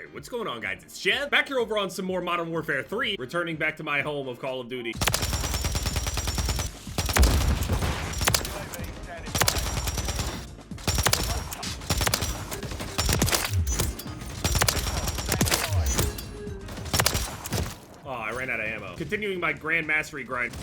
Alright, what's going on, guys? It's Jeff, back here over on some more Modern Warfare 3, returning back to my home of Call of Duty. Oh, I ran out of ammo. Continuing my Grand Mastery grind.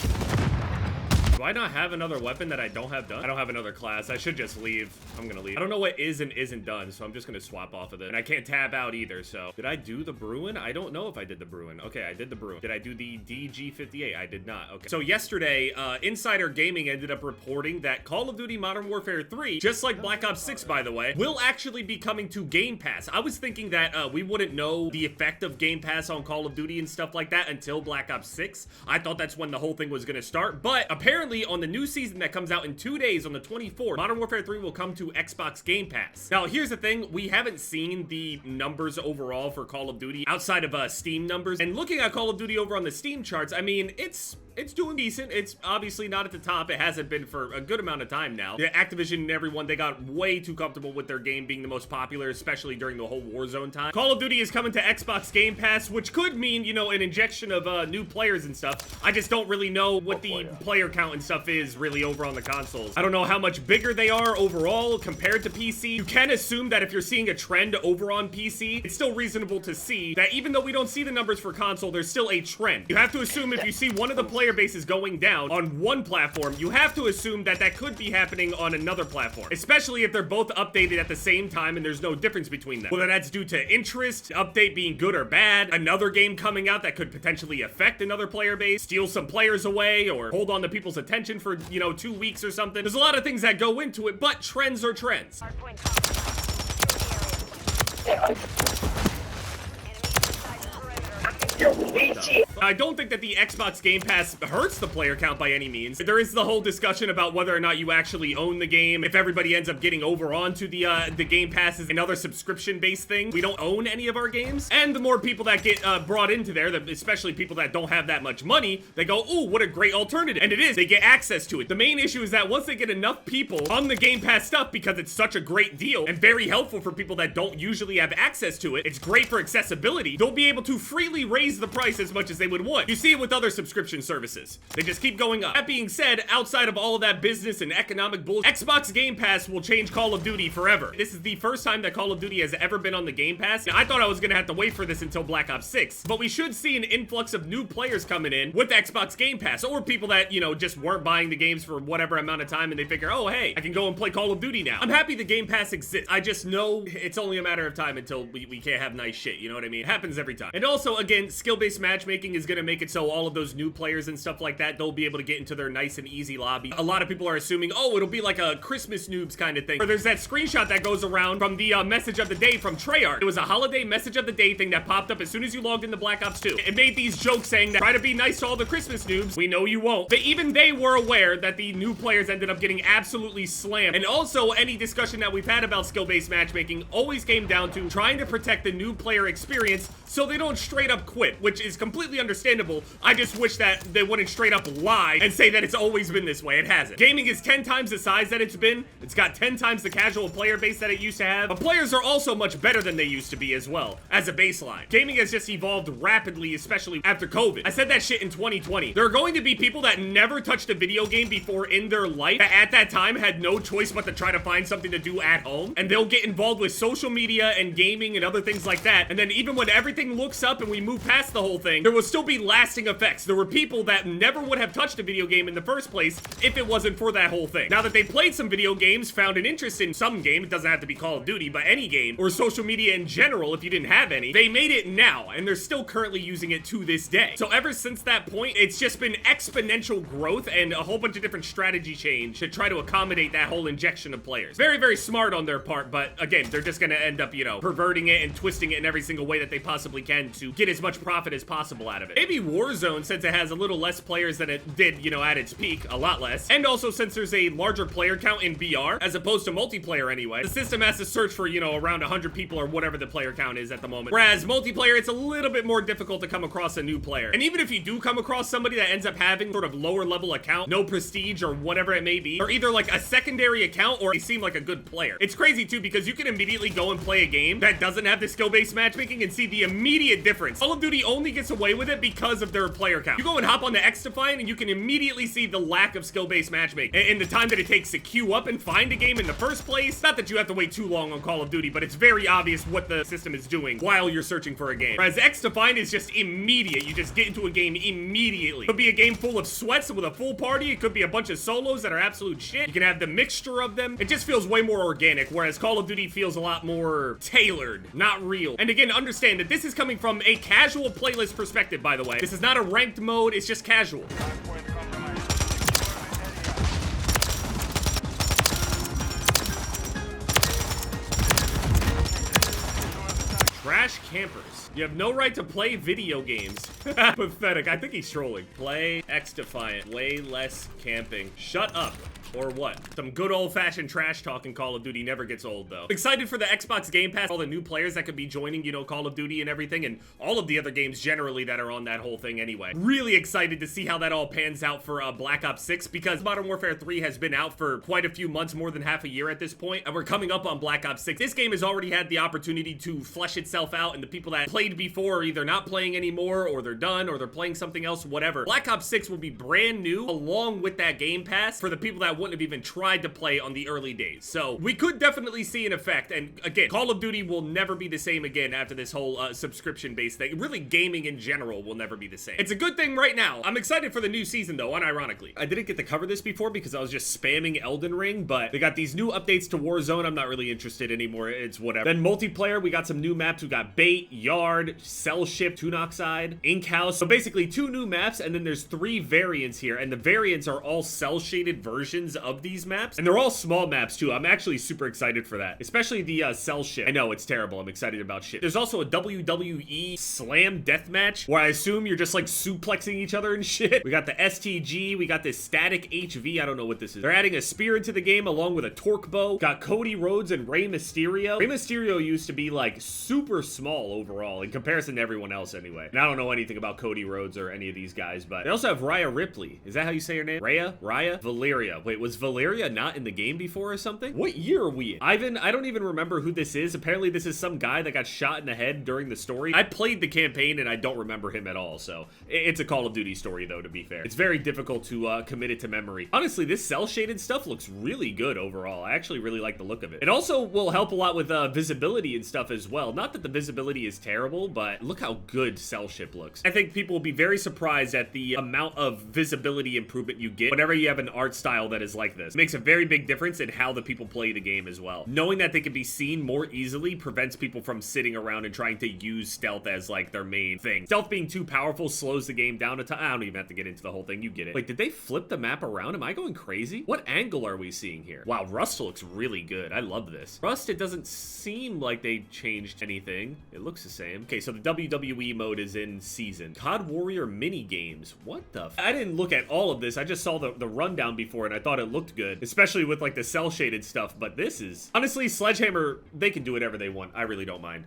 Do I not have another weapon that I don't have done? I don't have another class. I should just leave. I'm gonna leave. I don't know what is and isn't done, so I'm just gonna swap off of it. And I can't tab out either, so. Did I do the Bruin? I don't know if I did the Bruin. Okay, I did the Bruin. Did I do the DG58? I did not. Okay. So yesterday, Insider Gaming ended up reporting that Call of Duty Modern Warfare 3, just like Black Ops 6, by the way, will actually be coming to Game Pass. I was thinking that we wouldn't know the effect of Game Pass on Call of Duty and stuff like that until Black Ops 6. I thought that's when the whole thing was gonna start, but apparently on the new season that comes out in 2 days on the 24th, Modern Warfare 3 will come to Xbox Game Pass. Now, here's the thing. We haven't seen the numbers overall for Call of Duty outside of Steam numbers. And looking at Call of Duty over on the Steam charts, I mean, it's doing decent. It's obviously not at the top. It hasn't been for a good amount of time now. The Activision and everyone, they got way too comfortable with their game being the most popular, especially during the whole Warzone time. Call of Duty is coming to Xbox Game Pass, which could mean, you know, an injection of new players and stuff. I just don't really know what the player count and stuff is really over on the consoles. I don't know how much bigger they are overall compared to PC. You can assume that if you're seeing a trend over on PC, it's still reasonable to see that even though we don't see the numbers for console, there's still a trend. You have to assume if you see one of the player bases going down on one platform, you have to assume that that could be happening on another platform, especially if they're both updated at the same time and there's no difference between them. Whether that's due to interest, update being good or bad, another game coming out that could potentially affect another player base, steal some players away, or hold on to people's attention for, you know, 2 weeks or something. There's a lot of things that go into it, but trends are trends. I don't think that the Xbox Game Pass hurts the player count by any means. There is the whole discussion about whether or not you actually own the game, if everybody ends up getting over onto the Game Pass is another subscription-based thing. We don't own any of our games, and the more people that get brought into there, especially people that don't have that much money, they go, ooh, what a great alternative. And it is, they get access to it. The main issue is that once they get enough people on the Game Pass stuff, because it's such a great deal and very helpful for people that don't usually have access to it, it's great for accessibility, they'll be able to freely raise the price as much as they would want. You see it with other subscription services. They just keep going up. That being said, outside of all of that business and economic bullshit, Xbox Game Pass will change Call of Duty forever. This is the first time that Call of Duty has ever been on the Game Pass. I thought I was gonna have to wait for this until Black Ops 6, but we should see an influx of new players coming in with Xbox Game Pass, or people that, you know, just weren't buying the games for whatever amount of time and they figure, oh, hey, I can go and play Call of Duty now. I'm happy the Game Pass exists. I just know it's only a matter of time until we can't have nice shit, you know what I mean? It happens every time. And also, again, skill-based matchmaking is gonna make it so all of those new players and stuff like that, they'll be able to get into their nice and easy lobby. A lot of people are assuming, oh, it'll be like a Christmas noobs kind of thing. Or there's that screenshot that goes around from the message of the day from Treyarch. It was a holiday message of the day thing that popped up as soon as you logged into Black Ops 2. It made these jokes saying that try to be nice to all the Christmas noobs. We know you won't. But even they were aware that the new players ended up getting absolutely slammed. And also, any discussion that we've had about skill-based matchmaking always came down to trying to protect the new player experience so they don't straight up quit, which is completely understandable. I just wish that they wouldn't straight up lie and say that it's always been this way. It hasn't. Gaming is 10 times the size that it's been. It's got 10 times the casual player base that it used to have. But players are also much better than they used to be as well, as a baseline. Gaming has just evolved rapidly, especially after COVID. I said that shit in 2020. There are going to be people that never touched a video game before in their life that at that time had no choice but to try to find something to do at home. And they'll get involved with social media and gaming and other things like that. And then even when everything looks up and we move past the whole thing, there will still be lasting effects. There were people that never would have touched a video game in the first place if it wasn't for that whole thing. Now that they played some video games, found an interest in some game, it doesn't have to be Call of Duty, but any game, or social media in general if you didn't have any, they made it now, and they're still currently using it to this day. So ever since that point, it's just been exponential growth and a whole bunch of different strategy change to try to accommodate that whole injection of players. Very, very smart on their part, but again, they're just gonna end up, you know, perverting it and twisting it in every single way that they possibly can to get as much profit as possible out of it. out of it. Maybe Warzone, since it has a little less players than it did, you know, at its peak, a lot less. And also since there's a larger player count in BR, as opposed to multiplayer anyway, the system has to search for, you know, around 100 people or whatever the player count is at the moment. Whereas multiplayer, it's a little bit more difficult to come across a new player. And even if you do come across somebody that ends up having sort of lower level account, no prestige or whatever it may be, or either like a secondary account or they seem like a good player. It's crazy too because you can immediately go and play a game that doesn't have the skill-based matchmaking and see the immediate difference. Call of Duty only gets away with it because of their player count. You go and hop on the X-Defiant and you can immediately see the lack of skill-based matchmaking and the time that it takes to queue up and find a game in the first place. Not that you have to wait too long on Call of Duty, but it's very obvious what the system is doing while you're searching for a game. Whereas X-Defiant is just immediate. You just get into a game immediately. It could be a game full of sweats with a full party. It could be a bunch of solos that are absolute shit. You can have the mixture of them. It just feels way more organic, whereas Call of Duty feels a lot more tailored, not real. And again, understand that this is coming from a casual playlist perspective, by the way. This is not a ranked mode, it's just casual. Trash campers. You have no right to play video games. Pathetic. I think he's trolling. Play X-Defiant. Way less camping. Shut up. Or what? Some good old-fashioned trash talk in Call of Duty never gets old, though. Excited for the Xbox Game Pass, all the new players that could be joining, you know, Call of Duty and everything, and all of the other games generally that are on that whole thing anyway. Really excited to see how that all pans out for Black Ops 6, because Modern Warfare 3 has been out for quite a few months, more than half a year at this point, and we're coming up on Black Ops 6. This game has already had the opportunity to flesh itself out, and the people that played before are either not playing anymore, or they're done, or they're playing something else, whatever. Black Ops 6 will be brand new, along with that Game Pass, for the people that wouldn't have even tried to play on the early days. So we could definitely see an effect. And again, Call of Duty will never be the same again after this whole subscription-based thing. Really, gaming in general will never be the same. It's a good thing right now. I'm excited for the new season though, unironically. I didn't get to cover this before because I was just spamming Elden Ring, but they got these new updates to Warzone. I'm not really interested anymore. It's whatever. Then multiplayer, we got some new maps. We got Bait, Yard, Cell Ship, Tune Oxide, Ink House. So basically 2 new maps, and then there's 3 variants here, and the variants are all cell-shaded versions of these maps. And they're all small maps too. I'm actually super excited for that. Especially the Cell Ship. I know, it's terrible. I'm excited about shit. There's also a WWE Slam Deathmatch, where I assume you're just like suplexing each other and shit. We got the STG. We got this Static HV. I don't know what this is. They're adding a spear into the game along with a torque bow. Got Cody Rhodes and Rey Mysterio. Rey Mysterio used to be like super small overall in comparison to everyone else anyway. And I don't know anything about Cody Rhodes or any of these guys, but they also have Rhea Ripley. Is that how you say her name? Rhea? Valeria. Wait, was Valeria not in the game before or something? What year are we in? Ivan, I don't even remember who this is. Apparently this is some guy that got shot in the head during the story. I played the campaign and I don't remember him at all, so it's a Call of Duty story though, to be fair. It's very difficult to commit it to memory. Honestly, this cell-shaded stuff looks really good overall. I actually really like the look of it. It also will help a lot with visibility and stuff as well. Not that the visibility is terrible, but look how good Cell Ship looks. I think people will be very surprised at the amount of visibility improvement you get whenever you have an art style that is like this. It makes a very big difference in how the people play the game as well. Knowing that they can be seen more easily prevents people from sitting around and trying to use stealth as like their main thing. Stealth being too powerful slows the game down a ton. I don't even have to get into the whole thing. You get it. Wait, did they flip the map around? Am I going crazy? What angle are we seeing here? Wow, Rust looks really good. I love this. Rust, it doesn't seem like they changed anything. It looks the same. Okay, so the WWE mode is in season. COD Warrior mini games. What the I didn't look at all of this. I just saw the rundown before and I thought it looked good, especially with like the cell shaded stuff, but this is honestly Sledgehammer, they can do whatever they want. I really don't mind.